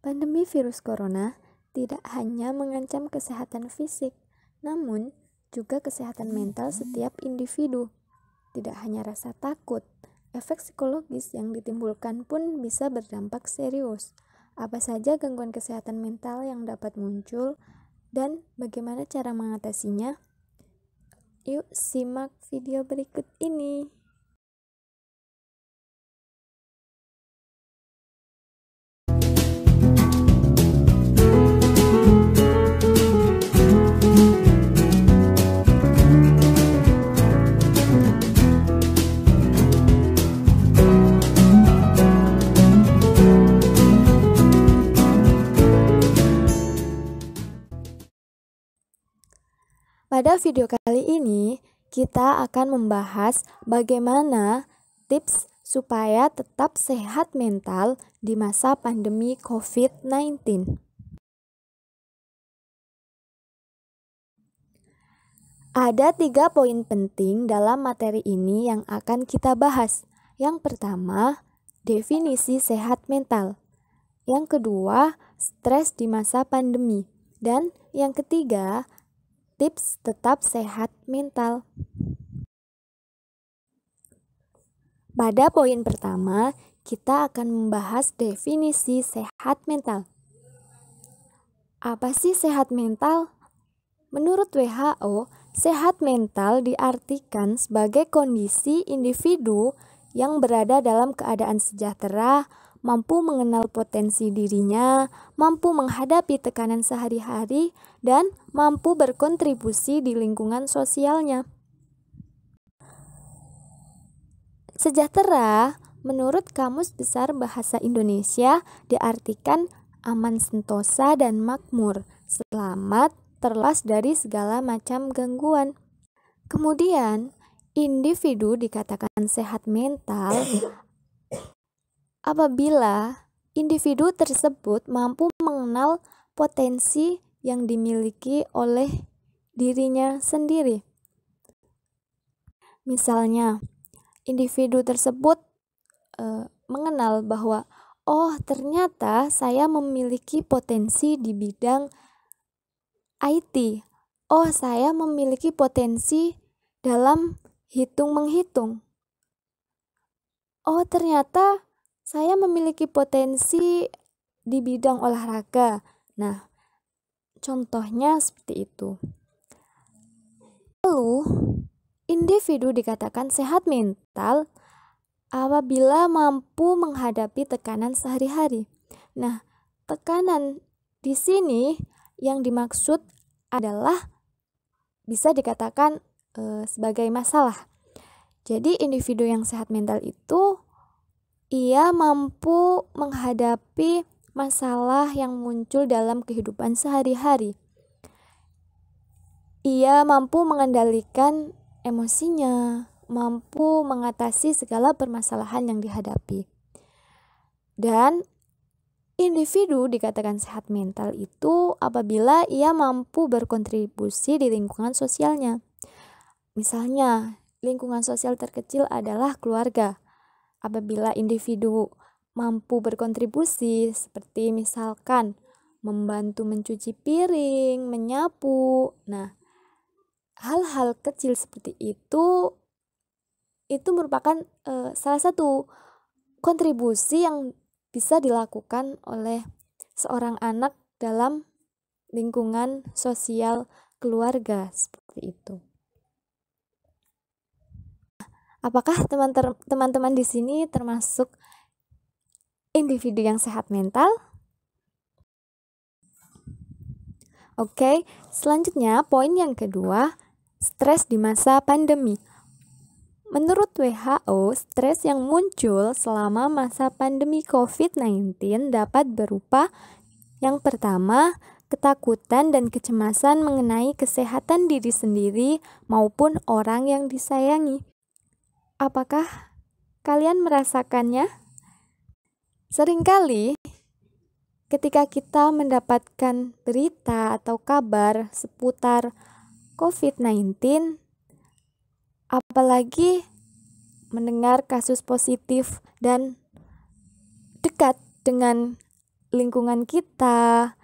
Pandemi virus corona tidak hanya mengancam kesehatan fisik, namun juga kesehatan mental setiap individu. Tidak hanya rasa takut, efek psikologis yang ditimbulkan pun bisa berdampak serius. Apa saja gangguan kesehatan mental yang dapat muncul dan bagaimana cara mengatasinya? Yuk simak video berikut ini. Pada video kali ini, kita akan membahas bagaimana tips supaya tetap sehat mental di masa pandemi COVID-19. Ada 3 poin penting dalam materi ini yang akan kita bahas. Yang pertama, definisi sehat mental. Yang kedua, stres di masa pandemi. Dan yang ketiga, tips tetap sehat mental. Pada poin pertama, kita akan membahas definisi sehat mental. Apa sih sehat mental? Menurut WHO, sehat mental diartikan sebagai kondisi individu yang berada dalam keadaan sejahtera, mampu mengenal potensi dirinya, mampu menghadapi tekanan sehari-hari, dan mampu berkontribusi di lingkungan sosialnya. Sejahtera, menurut Kamus Besar Bahasa Indonesia, diartikan aman sentosa dan makmur, selamat, terlepas dari segala macam gangguan. Kemudian, individu dikatakan sehat mental apabila individu tersebut mampu mengenal potensi yang dimiliki oleh dirinya sendiri. Misalnya, individu tersebut mengenal bahwa ternyata saya memiliki potensi di bidang IT. Saya memiliki potensi dalam hitung-menghitung. Ternyata saya memiliki potensi di bidang olahraga. Nah, contohnya seperti itu. Lalu, individu dikatakan sehat mental apabila mampu menghadapi tekanan sehari-hari. Nah, tekanan di sini yang dimaksud adalah bisa dikatakan sebagai masalah. Jadi individu yang sehat mental itu ia mampu menghadapi masalah yang muncul dalam kehidupan sehari-hari. Ia mampu mengendalikan emosinya, mampu mengatasi segala permasalahan yang dihadapi. Dan individu dikatakan sehat mental itu apabila ia mampu berkontribusi di lingkungan sosialnya. Misalnya, lingkungan sosial terkecil adalah keluarga. Apabila individu mampu berkontribusi seperti misalkan membantu mencuci piring, menyapu. Nah, hal-hal kecil seperti itu merupakan salah satu kontribusi yang bisa dilakukan oleh seorang anak dalam lingkungan sosial keluarga seperti itu. Apakah teman-teman di sini termasuk individu yang sehat mental? Oke, selanjutnya poin yang kedua, stres di masa pandemi. Menurut WHO, stres yang muncul selama masa pandemi COVID-19 dapat berupa yang pertama, ketakutan dan kecemasan mengenai kesehatan diri sendiri maupun orang yang disayangi. Apakah kalian merasakannya? Seringkali ketika kita mendapatkan berita atau kabar seputar COVID-19, apalagi mendengar kasus positif dan dekat dengan lingkungan kita.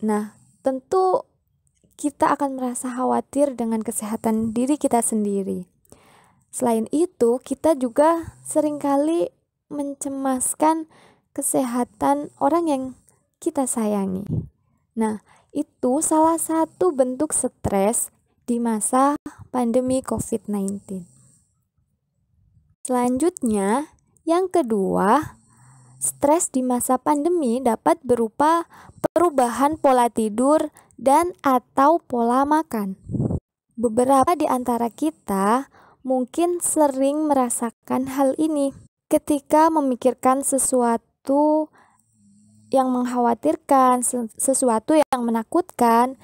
Nah, tentu kita akan merasa khawatir dengan kesehatan diri kita sendiri. Selain itu, kita juga seringkali mencemaskan kesehatan orang yang kita sayangi. Nah, itu salah satu bentuk stres di masa pandemi COVID-19. Selanjutnya, yang kedua, stres di masa pandemi dapat berupa perubahan pola tidur dan atau pola makan. Beberapa di antara kita mungkin sering merasakan hal ini ketika memikirkan sesuatu yang mengkhawatirkan, sesuatu yang menakutkan,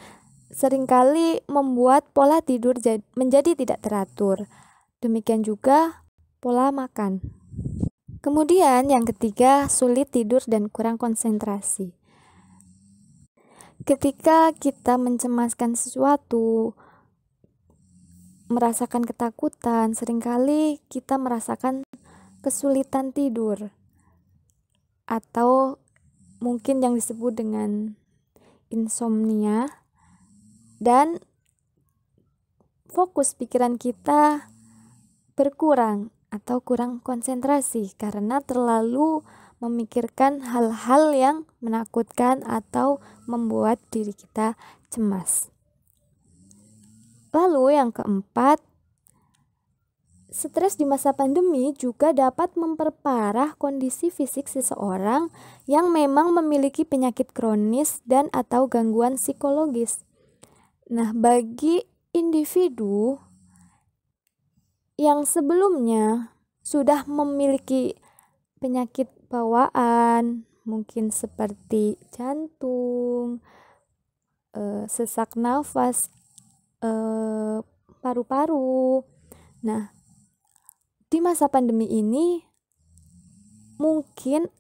seringkali membuat pola tidur menjadi tidak teratur. Demikian juga pola makan. Kemudian yang ketiga, sulit tidur dan kurang konsentrasi. Ketika kita mencemaskan sesuatu, merasakan ketakutan, seringkali kita merasakan kesulitan tidur atau mungkin yang disebut dengan insomnia, dan fokus pikiran kita berkurang atau kurang konsentrasi karena terlalu memikirkan hal-hal yang menakutkan atau membuat diri kita cemas. Lalu yang keempat, stres di masa pandemi juga dapat memperparah kondisi fisik seseorang yang memang memiliki penyakit kronis dan atau gangguan psikologis. Nah, bagi individu yang sebelumnya sudah memiliki penyakit bawaan, mungkin seperti jantung, sesak nafas, paru-paru. Nah, di masa pandemi ini mungkin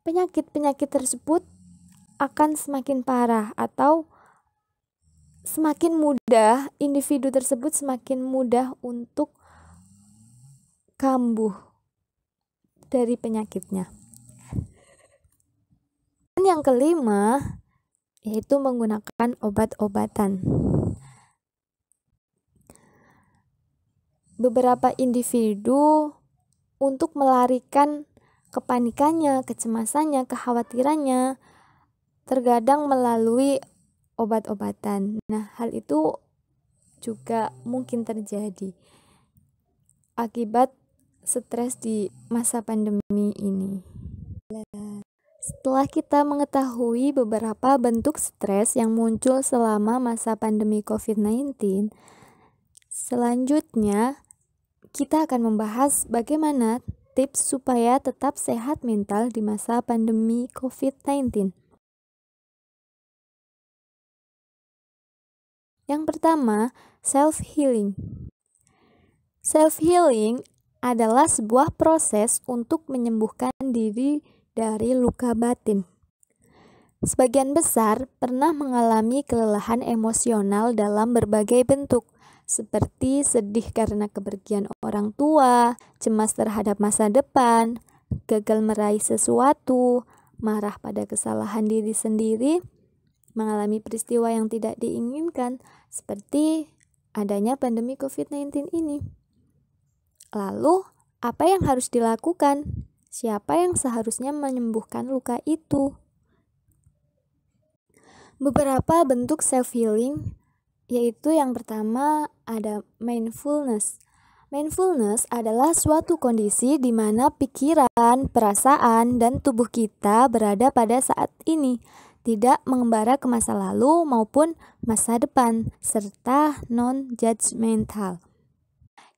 penyakit-penyakit tersebut akan semakin parah atau semakin mudah, individu tersebut semakin mudah untuk kambuh dari penyakitnya. Dan yang kelima, yaitu menggunakan obat-obatan. Beberapa individu untuk melarikan kepanikannya, kecemasannya, kekhawatirannya, terkadang melalui obat-obatan. Nah, hal itu juga mungkin terjadi akibat stres di masa pandemi ini. Setelah kita mengetahui beberapa bentuk stres yang muncul selama masa pandemi COVID-19, selanjutnya kita akan membahas bagaimana tips supaya tetap sehat mental di masa pandemi COVID-19. Yang pertama, self-healing. Self-healing adalah sebuah proses untuk menyembuhkan diri dari luka batin. Sebagian besar pernah mengalami kelelahan emosional dalam berbagai bentuk, seperti sedih karena kepergian orang tua, cemas terhadap masa depan, gagal meraih sesuatu, marah pada kesalahan diri sendiri, mengalami peristiwa yang tidak diinginkan, seperti adanya pandemi COVID-19 ini. Lalu, apa yang harus dilakukan? Siapa yang seharusnya menyembuhkan luka itu? Beberapa bentuk self-healing, yaitu yang pertama ada mindfulness. Mindfulness adalah suatu kondisi di mana pikiran, perasaan, dan tubuh kita berada pada saat ini, tidak mengembara ke masa lalu maupun masa depan, serta non-judgmental.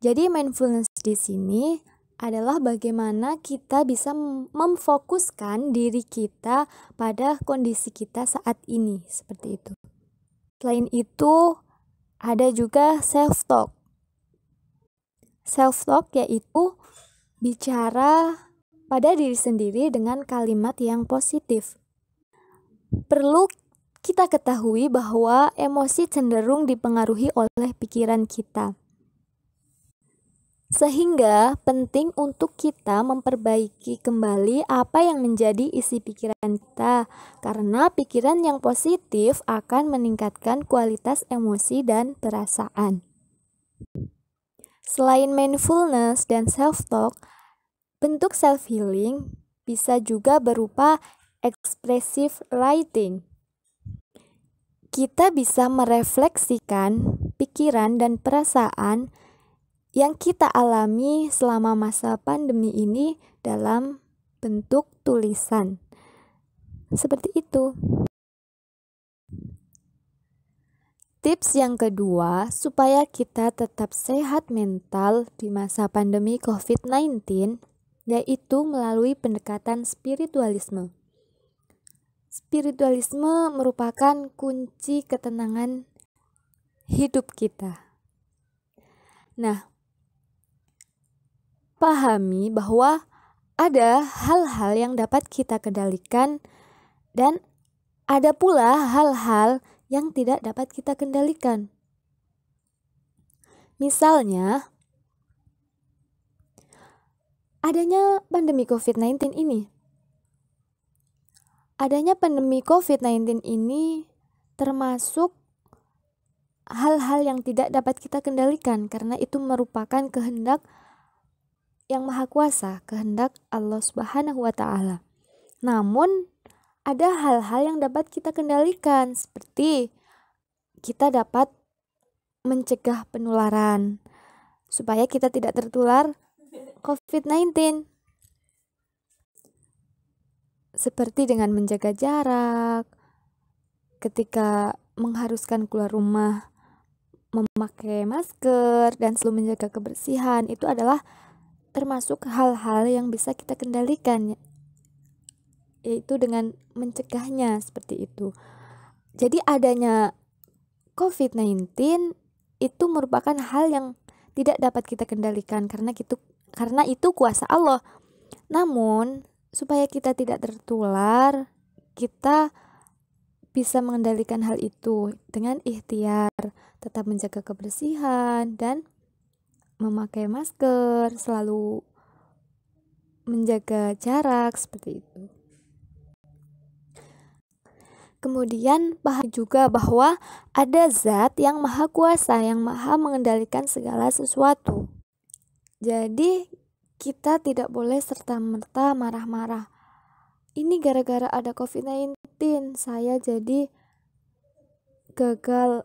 Jadi mindfulness di sini adalah bagaimana kita bisa memfokuskan diri kita pada kondisi kita saat ini, seperti itu. Selain itu, ada juga self-talk. Self-talk yaitu bicara pada diri sendiri dengan kalimat yang positif. Perlu kita ketahui bahwa emosi cenderung dipengaruhi oleh pikiran kita. Sehingga penting untuk kita memperbaiki kembali apa yang menjadi isi pikiran kita, karena pikiran yang positif akan meningkatkan kualitas emosi dan perasaan. Selain mindfulness dan self-talk, bentuk self-healing bisa juga berupa expressive writing. Kita bisa merefleksikan pikiran dan perasaan yang kita alami selama masa pandemi ini dalam bentuk tulisan. Seperti itu. Tips yang kedua, supaya kita tetap sehat mental di masa pandemi COVID-19, yaitu melalui pendekatan spiritualisme. Spiritualisme merupakan kunci ketenangan hidup kita. Nah, pahami bahwa ada hal-hal yang dapat kita kendalikan dan ada pula hal-hal yang tidak dapat kita kendalikan. Misalnya, adanya pandemi COVID-19 ini. Adanya pandemi COVID-19 ini termasuk hal-hal yang tidak dapat kita kendalikan karena itu merupakan kehendak yang maha kuasa, kehendak Allah Subhanahu wa Ta'ala. Namun, ada hal-hal yang dapat kita kendalikan, seperti kita dapat mencegah penularan supaya kita tidak tertular COVID-19, seperti dengan menjaga jarak, ketika mengharuskan keluar rumah memakai masker dan selalu menjaga kebersihan. Itu adalah termasuk hal-hal yang bisa kita kendalikan, yaitu dengan mencegahnya, seperti itu. Jadi adanya COVID-19 itu merupakan hal yang tidak dapat kita kendalikan karena itu kuasa Allah. Namun supaya kita tidak tertular, kita bisa mengendalikan hal itu dengan ikhtiar, tetap menjaga kebersihan dan memakai masker, selalu menjaga jarak, seperti itu. Kemudian paham juga bahwa ada zat yang maha kuasa, yang maha mengendalikan segala sesuatu. Jadi kita tidak boleh serta-merta marah-marah. Ini gara-gara ada COVID-19, saya jadi gagal,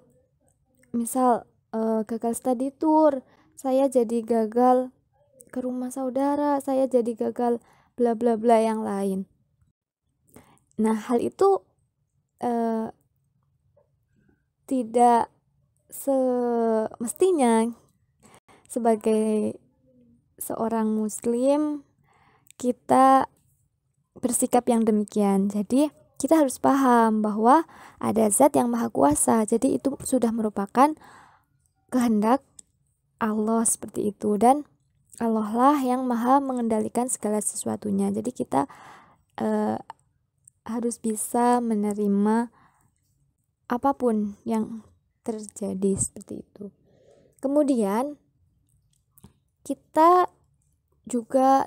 misal gagal study tour, saya jadi gagal ke rumah saudara, saya jadi gagal bla bla bla yang lain. Nah, hal itu tidak semestinya. Sebagai seorang muslim, kita bersikap yang demikian. Jadi kita harus paham bahwa ada zat yang maha kuasa, jadi itu sudah merupakan kehendak Allah, seperti itu, dan Allah lah yang maha mengendalikan segala sesuatunya. Jadi kita harus bisa menerima apapun yang terjadi, seperti itu. Kemudian kita juga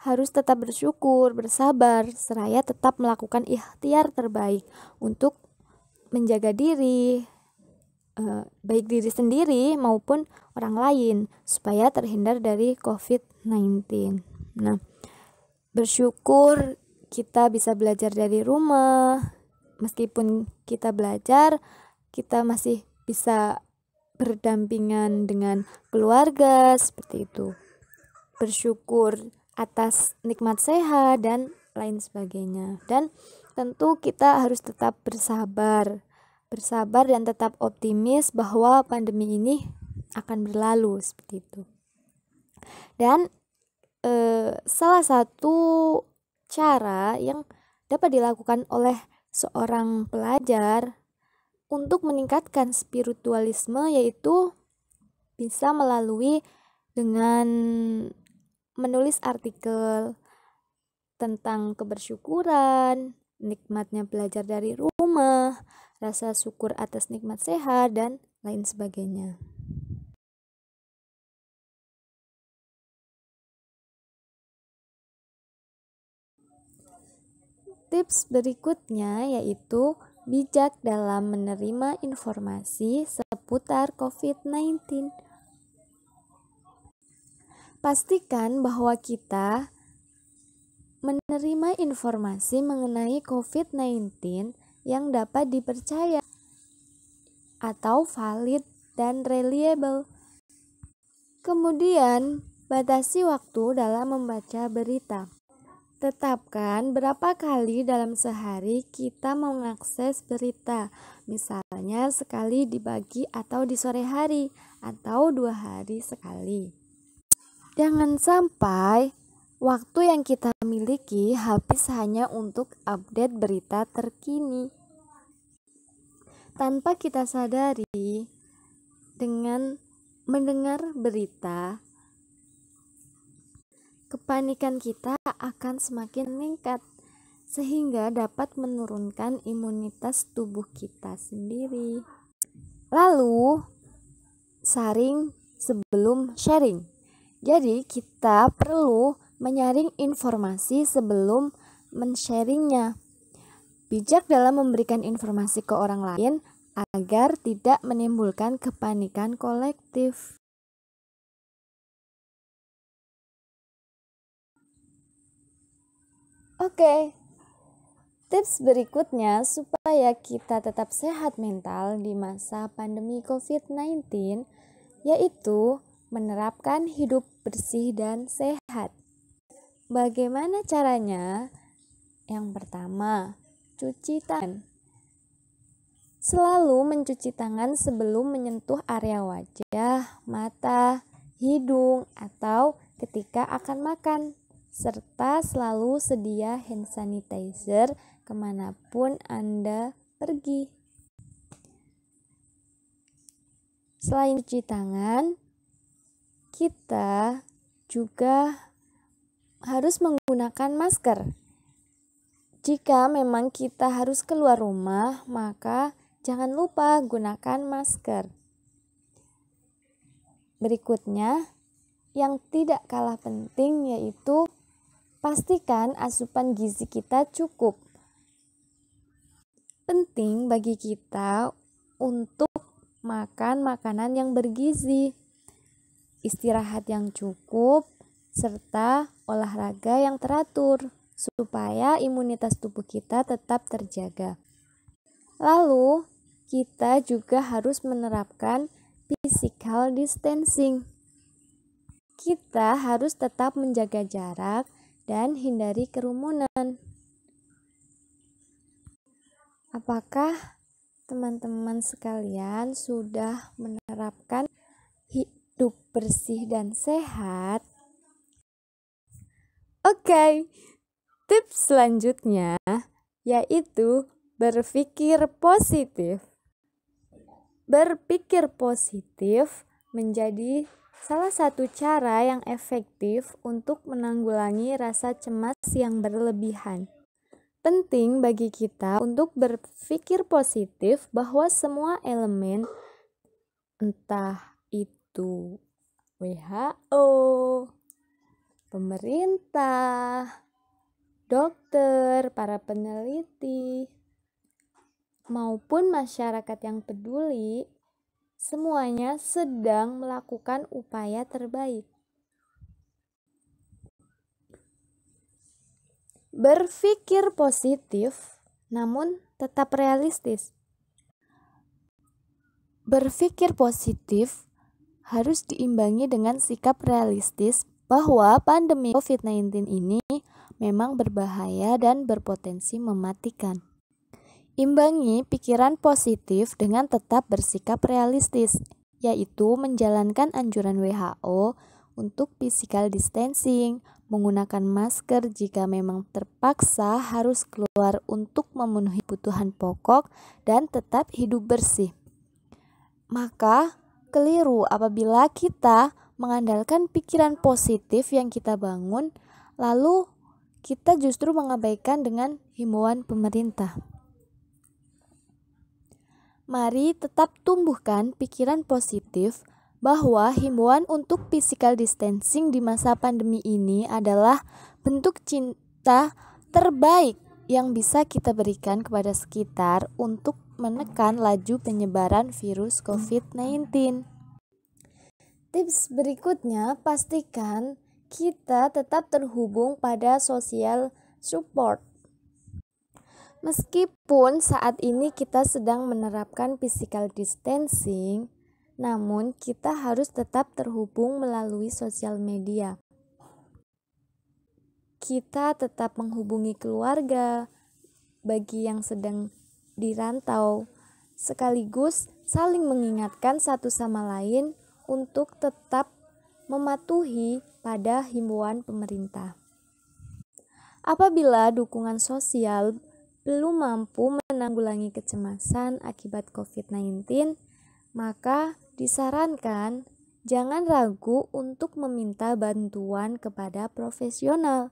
harus tetap bersyukur, bersabar, seraya tetap melakukan ikhtiar terbaik untuk menjaga diri, baik diri sendiri maupun orang lain, supaya terhindar dari COVID-19. Nah, bersyukur kita bisa belajar dari rumah. Meskipun kita belajar, kita masih bisa berdampingan dengan keluarga, seperti itu. Bersyukur atas nikmat sehat dan lain sebagainya. Dan tentu kita harus tetap bersabar dan tetap optimis bahwa pandemi ini akan berlalu, seperti itu. Dan salah satu cara yang dapat dilakukan oleh seorang pelajar untuk meningkatkan spiritualisme yaitu bisa melalui dengan menulis artikel tentang kebersyukuran, nikmatnya belajar dari rumah, rasa syukur atas nikmat sehat, dan lain sebagainya. Tips berikutnya yaitu bijak dalam menerima informasi seputar COVID-19. Pastikan bahwa kita menerima informasi mengenai COVID-19 yang dapat dipercaya atau valid dan reliable. Kemudian, batasi waktu dalam membaca berita. Tetapkan berapa kali dalam sehari kita mengakses berita, misalnya sekali di pagi atau di sore hari, atau 2 hari sekali. Jangan sampai waktu yang kita miliki habis hanya untuk update berita terkini. Tanpa kita sadari, dengan mendengar berita, kepanikan kita akan semakin meningkat sehingga dapat menurunkan imunitas tubuh kita sendiri. Lalu, saring sebelum sharing. Jadi, kita perlu menyaring informasi sebelum men-sharingnya. Bijak dalam memberikan informasi ke orang lain agar tidak menimbulkan kepanikan kolektif. Oke, tips berikutnya supaya kita tetap sehat mental di masa pandemi COVID-19 yaitu menerapkan hidup bersih dan sehat. Bagaimana caranya? Yang pertama, cuci tangan. Selalu mencuci tangan sebelum menyentuh area wajah, mata, hidung, atau ketika akan makan. Serta selalu sedia hand sanitizer kemanapun Anda pergi. Selain cuci tangan, kita juga harus menggunakan masker. Jika memang kita harus keluar rumah, maka jangan lupa gunakan masker. Berikutnya, yang tidak kalah penting yaitu pastikan asupan gizi kita cukup. Penting bagi kita untuk makan makanan yang bergizi, istirahat yang cukup, serta olahraga yang teratur supaya imunitas tubuh kita tetap terjaga. Lalu, kita juga harus menerapkan physical distancing. Kita harus tetap menjaga jarak dan hindari kerumunan. Apakah teman-teman sekalian sudah menerapkan hidup bersih dan sehat? Oke, tips selanjutnya yaitu berpikir positif. Berpikir positif menjadi salah satu cara yang efektif untuk menanggulangi rasa cemas yang berlebihan. Penting bagi kita untuk berpikir positif bahwa semua elemen, entah itu WHO, pemerintah, dokter, para peneliti, maupun masyarakat yang peduli, semuanya sedang melakukan upaya terbaik. Berpikir positif, namun tetap realistis. Berpikir positif harus diimbangi dengan sikap realistis bahwa pandemi COVID-19 ini memang berbahaya dan berpotensi mematikan. Imbangi pikiran positif dengan tetap bersikap realistis, yaitu menjalankan anjuran WHO untuk physical distancing, menggunakan masker jika memang terpaksa harus keluar untuk memenuhi kebutuhan pokok, dan tetap hidup bersih. Maka, keliru apabila kita mengandalkan pikiran positif yang kita bangun, lalu kita justru mengabaikan dengan himbauan pemerintah. Mari tetap tumbuhkan pikiran positif bahwa himbauan untuk physical distancing di masa pandemi ini adalah bentuk cinta terbaik yang bisa kita berikan kepada sekitar untuk menekan laju penyebaran virus COVID-19. Tips berikutnya, pastikan kita tetap terhubung pada social support. Meskipun saat ini kita sedang menerapkan physical distancing, namun kita harus tetap terhubung melalui sosial media. Kita tetap menghubungi keluarga bagi yang sedang dirantau, sekaligus saling mengingatkan satu sama lain untuk tetap mematuhi pada himbauan pemerintah. Apabila dukungan sosial belum mampu menanggulangi kecemasan akibat COVID-19, maka disarankan jangan ragu untuk meminta bantuan kepada profesional,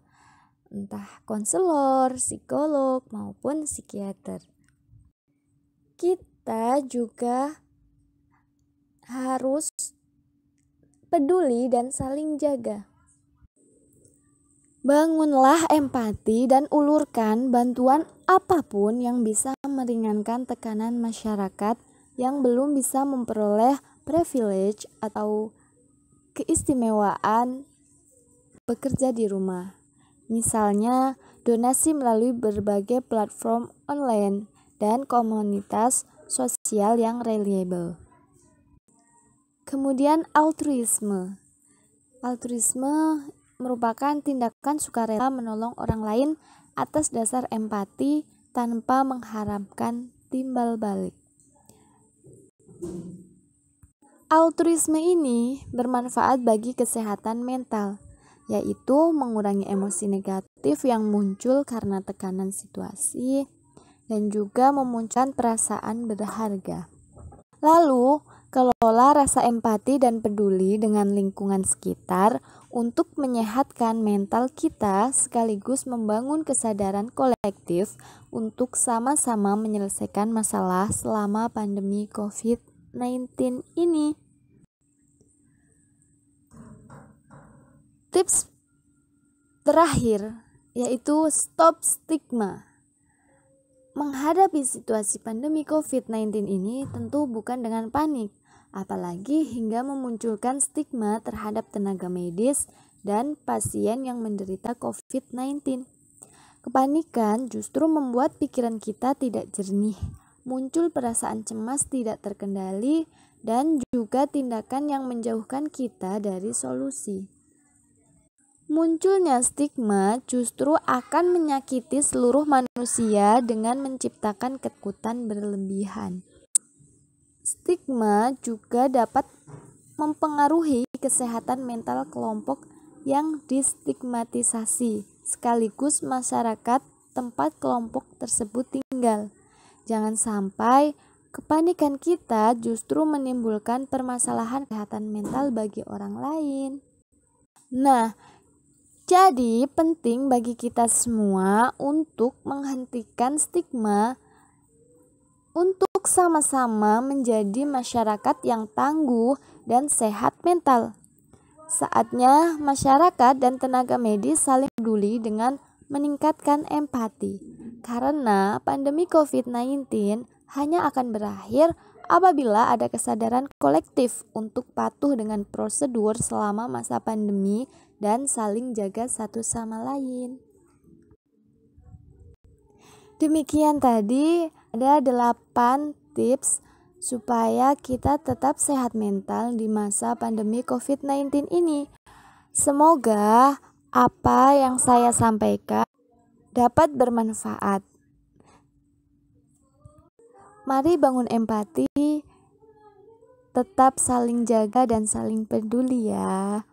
entah konselor, psikolog, maupun psikiater. Kita juga harus peduli dan saling jaga. Bangunlah empati dan ulurkan bantuan apapun yang bisa meringankan tekanan masyarakat yang belum bisa memperoleh privilege atau keistimewaan bekerja di rumah. Misalnya, donasi melalui berbagai platform online dan komunitas sosial yang reliable. Kemudian altruisme. Altruisme merupakan tindakan sukarela menolong orang lain atas dasar empati tanpa mengharapkan timbal balik. Altruisme ini bermanfaat bagi kesehatan mental, yaitu mengurangi emosi negatif yang muncul karena tekanan situasi dan juga memunculkan perasaan berharga. Lalu, kelola rasa empati dan peduli dengan lingkungan sekitar untuk menyehatkan mental kita sekaligus membangun kesadaran kolektif untuk sama-sama menyelesaikan masalah selama pandemi COVID-19 ini. Tips terakhir yaitu stop stigma. Menghadapi situasi pandemi COVID-19 ini tentu bukan dengan panik, apalagi hingga memunculkan stigma terhadap tenaga medis dan pasien yang menderita COVID-19. Kepanikan justru membuat pikiran kita tidak jernih, muncul perasaan cemas tidak terkendali, dan juga tindakan yang menjauhkan kita dari solusi. Munculnya stigma justru akan menyakiti seluruh manusia dengan menciptakan ketakutan berlebihan. Stigma juga dapat mempengaruhi kesehatan mental kelompok yang distigmatisasi, sekaligus masyarakat tempat kelompok tersebut tinggal. Jangan sampai kepanikan kita justru menimbulkan permasalahan kesehatan mental bagi orang lain. Nah, jadi penting bagi kita semua untuk menghentikan stigma, untuk sama-sama menjadi masyarakat yang tangguh dan sehat mental. Saatnya masyarakat dan tenaga medis saling peduli dengan meningkatkan empati, karena pandemi COVID-19 hanya akan berakhir apabila ada kesadaran kolektif untuk patuh dengan prosedur selama masa pandemi dan saling jaga satu sama lain. Demikian tadi ada 8 tips supaya kita tetap sehat mental di masa pandemi COVID-19 ini. Semoga apa yang saya sampaikan dapat bermanfaat. Mari bangun empati, tetap saling jaga dan saling peduli ya.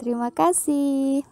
Terima kasih.